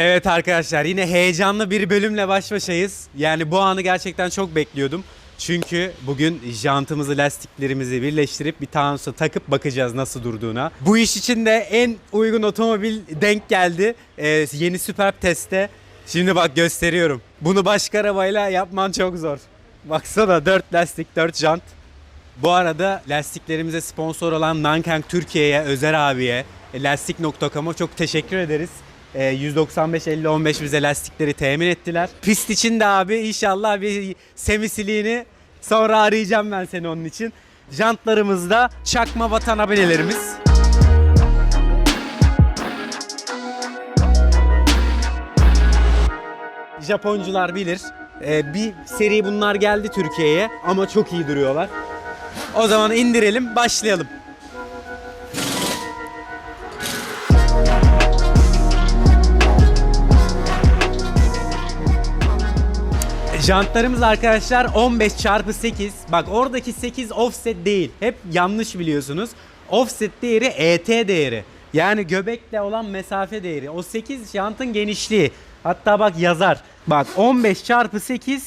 Evet arkadaşlar, yine heyecanlı bir bölümle baş başayız. Yani bu anı gerçekten çok bekliyordum. Çünkü bugün jantımızı, lastiklerimizi birleştirip bir Taunus'a takıp bakacağız nasıl durduğuna. Bu iş için de en uygun otomobil denk geldi. Yeni Superb testte. Şimdi bak gösteriyorum. Bunu başka arabayla yapman çok zor. Baksana 4 lastik, 4 jant. Bu arada lastiklerimize sponsor olan Nankang Türkiye'ye, Özer abiye, lastik.com'a çok teşekkür ederiz. 195-50-15 bize lastikleri temin ettiler. Pist için de abi inşallah bir semisiliğini sonra arayacağım ben seni onun için. Jantlarımızda çakma Watanabe'lerimiz. Japoncular bilir. Bir seri bunlar geldi Türkiye'ye ama çok iyi duruyorlar. O zaman indirelim, başlayalım. Jantlarımız arkadaşlar 15x8. Bak oradaki 8 offset değil. Hep yanlış biliyorsunuz. Offset değeri ET değeri. Yani göbekle olan mesafe değeri. O 8 jantın genişliği. Hatta bak yazar. Bak 15x8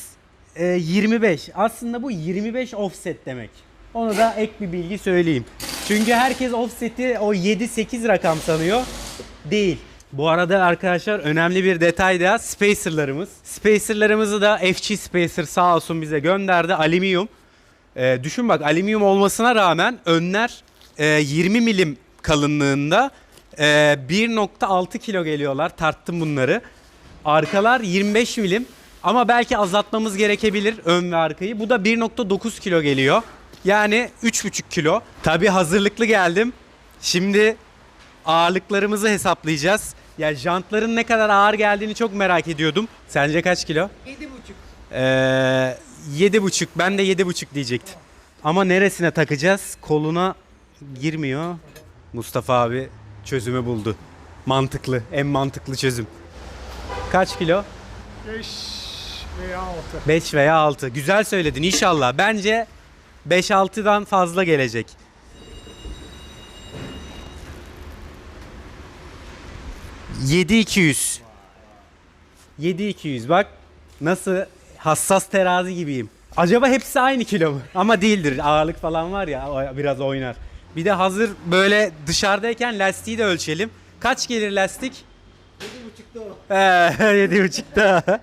25. Aslında bu 25 offset demek. Onu da ek bir bilgi söyleyeyim. Çünkü herkes offset'i o 7-8 rakam sanıyor. Değil. Bu arada arkadaşlar önemli bir detay da spacerlarımız. Spacerlarımızı da FG Spacer sağ olsun bize gönderdi. Alüminyum. Düşün bak, alüminyum olmasına rağmen önler 20 milim kalınlığında 1.6 kilo geliyorlar. Tarttım bunları. Arkalar 25 milim ama belki azaltmamız gerekebilir ön ve arkayı. Bu da 1.9 kilo geliyor. Yani 3.5 kilo. Tabi hazırlıklı geldim. Şimdi ağırlıklarımızı hesaplayacağız. Ya jantların ne kadar ağır geldiğini çok merak ediyordum. Sence kaç kilo? 7,5. 7,5. Ben de 7,5 diyecektim. Ama neresine takacağız? Koluna girmiyor. Mustafa abi çözümü buldu. Mantıklı. En mantıklı çözüm. Kaç kilo? 5 veya 6. 5 veya 6. Güzel söyledin inşallah. Bence 5-6'dan fazla gelecek. 7.200. 7.200 bak nasıl hassas terazi gibiyim. Acaba hepsi aynı kilo mu? Ama değildir. Ağırlık falan var ya, biraz oynar. Bir de hazır böyle dışarıdayken lastiği de ölçelim. Kaç gelir lastik? 7,5'da o. 7.5'da.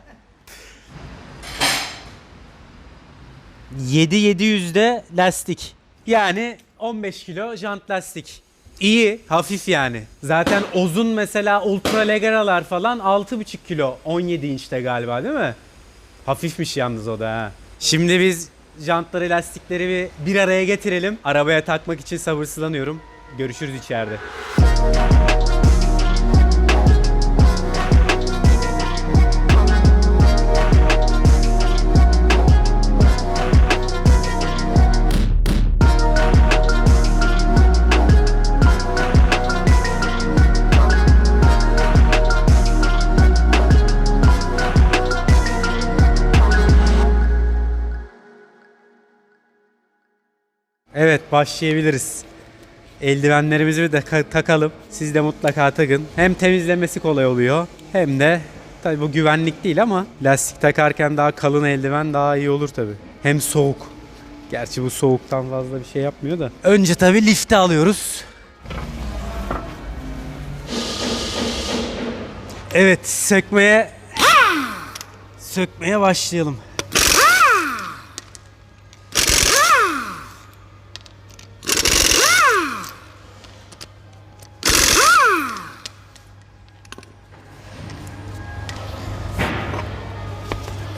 7.700'de lastik. Yani 15 kilo jant lastik. İyi, hafif yani. Zaten Oz'un mesela Ultra Legaralar falan 6,5 kilo. 17 inçte galiba değil mi? Hafifmiş yalnız o da ha. Şimdi biz jantları, lastikleri bir araya getirelim. Arabaya takmak için sabırsızlanıyorum. Görüşürüz içeride. Evet, başlayabiliriz. Eldivenlerimizi de takalım. Siz de mutlaka takın. Hem temizlemesi kolay oluyor hem de tabii bu güvenlik değil ama lastik takarken daha kalın eldiven daha iyi olur tabii. Hem soğuk. Gerçi bu soğuktan fazla bir şey yapmıyor da. Önce tabii lifte alıyoruz. Evet, sökmeye başlayalım.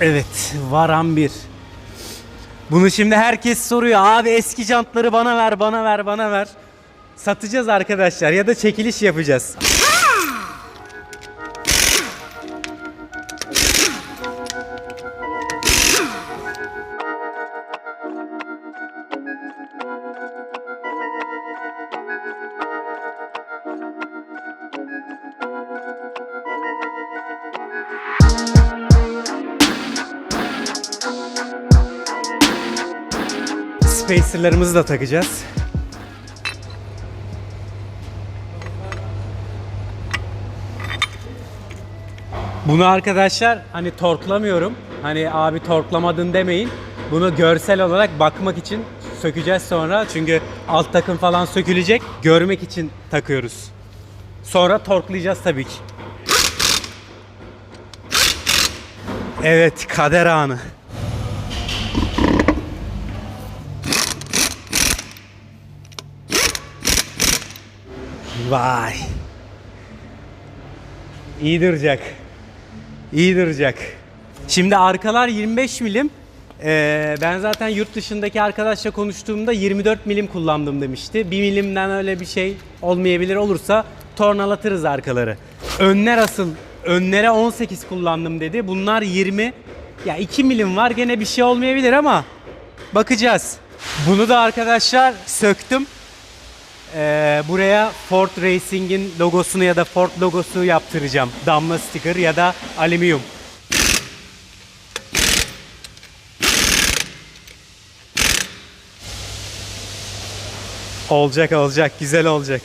Evet, varan bir. Bunu şimdi herkes soruyor. Abi eski jantları bana ver, bana ver, bana ver. Satacağız arkadaşlar ya da çekiliş yapacağız. Spacer'larımızı da takacağız. Bunu arkadaşlar hani torklamıyorum. Hani abi torklamadın demeyin. Bunu görsel olarak bakmak için sökeceğiz sonra. Çünkü alt takım falan sökülecek. Görmek için takıyoruz. Sonra torklayacağız tabii ki. Evet, kader anı. Vay. İyi duracak. İyi duracak. Şimdi arkalar 25 milim. Ben zaten yurt dışındaki arkadaşla konuştuğumda 24 milim kullandım demişti. 1 milimden öyle bir şey olmayabilir, olursa tornalatırız arkaları. Önler asıl. Önlere 18 kullandım dedi. Bunlar 20. Ya 2 milim var, gene bir şey olmayabilir ama bakacağız. Bunu da arkadaşlar söktüm. Buraya Ford Racing'in logosunu ya da Ford logosunu yaptıracağım. Damla sticker ya da alüminyum. Olacak olacak, güzel olacak.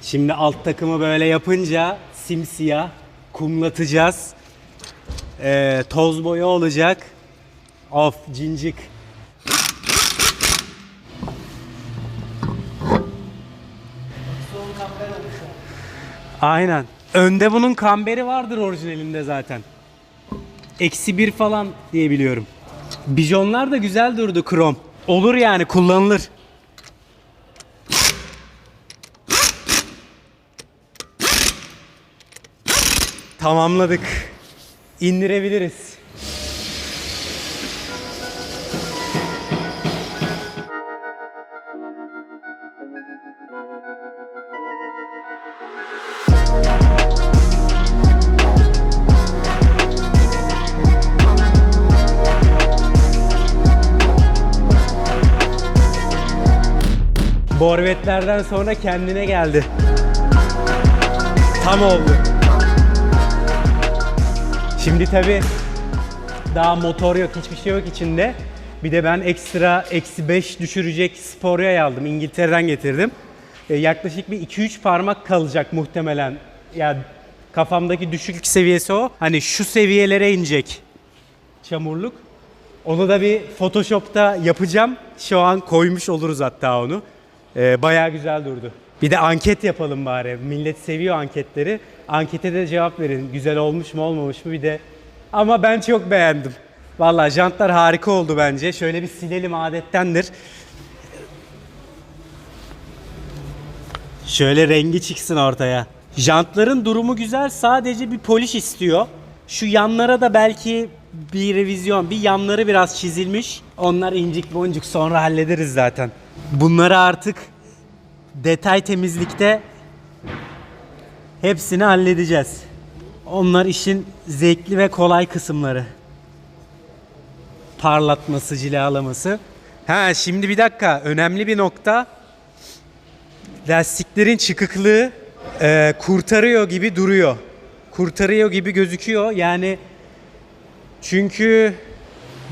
Şimdi alt takımı böyle yapınca simsiyah kumlatacağız. Toz boya olacak. Of, cincik. Aynen. Önde bunun kamberi vardır orijinalinde zaten. -1 falan diye biliyorum. Bijonlar da güzel durdu, krom. Olur yani, kullanılır. Tamamladık. İndirebiliriz. Borvetlerden sonra kendine geldi. Tam oldu. Şimdi tabi daha motor yok, hiçbir şey yok içinde. Bir de ben ekstra -5 düşürecek spor yay aldım. İngiltere'den getirdim. Yaklaşık bir 2-3 parmak kalacak muhtemelen. Ya kafamdaki düşüklük seviyesi o. Hani şu seviyelere inecek çamurluk. Onu da bir Photoshop'ta yapacağım. Şu an koymuş oluruz hatta onu. Bayağı güzel durdu. Bir de anket yapalım bari. Millet seviyor anketleri. Ankete de cevap verin. Güzel olmuş mu olmamış mı bir de. Ama ben çok beğendim. Vallahi jantlar harika oldu bence. Şöyle bir silelim, adettendir. Şöyle rengi çıksın ortaya. Jantların durumu güzel. Sadece bir polish istiyor. Şu yanlara da belki bir revizyon. Bir yanları biraz çizilmiş. Onlar incik boncuk, sonra hallederiz zaten. Bunları artık detay temizlikte hepsini halledeceğiz. Onlar işin zevkli ve kolay kısımları. Parlatması, cilalaması. Ha, şimdi bir dakika, önemli bir nokta. Lastiklerin çıkıklığı kurtarıyor gibi duruyor. Kurtarıyor gibi gözüküyor. Yani çünkü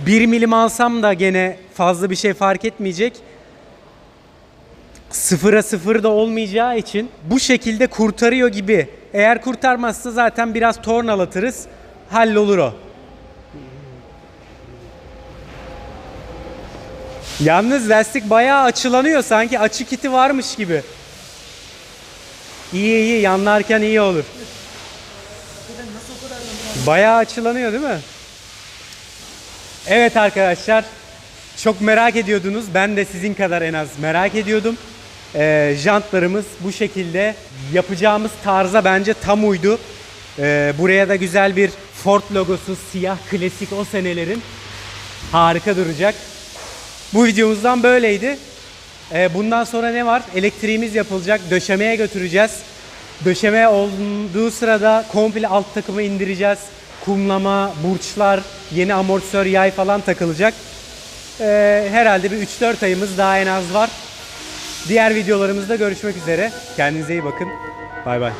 1 milim alsam da gene fazla bir şey fark etmeyecek. 0'a 0 da olmayacağı için bu şekilde kurtarıyor gibi. Eğer kurtarmazsa zaten biraz tornalatırız. Hallolur o. Yalnız lastik bayağı açılanıyor. Sanki açık iti varmış gibi. İyi iyi. Yanlarken iyi olur. Bayağı açılanıyor değil mi? Evet arkadaşlar. Çok merak ediyordunuz. Ben de sizin kadar en az merak ediyordum. Jantlarımız bu şekilde. Yapacağımız tarza bence tam uydu. Buraya da güzel bir Ford logosu, siyah klasik o senelerin, harika duracak. Bu videomuzdan böyleydi. Bundan sonra ne var? Elektriğimiz yapılacak. Döşemeye götüreceğiz. Döşeme olduğu sırada komple alt takımı indireceğiz. Kumlama, burçlar, yeni amortisör yay falan takılacak. Herhalde bir 3-4 ayımız daha en az var. Diğer videolarımızda görüşmek üzere. Kendinize iyi bakın. Bay bay.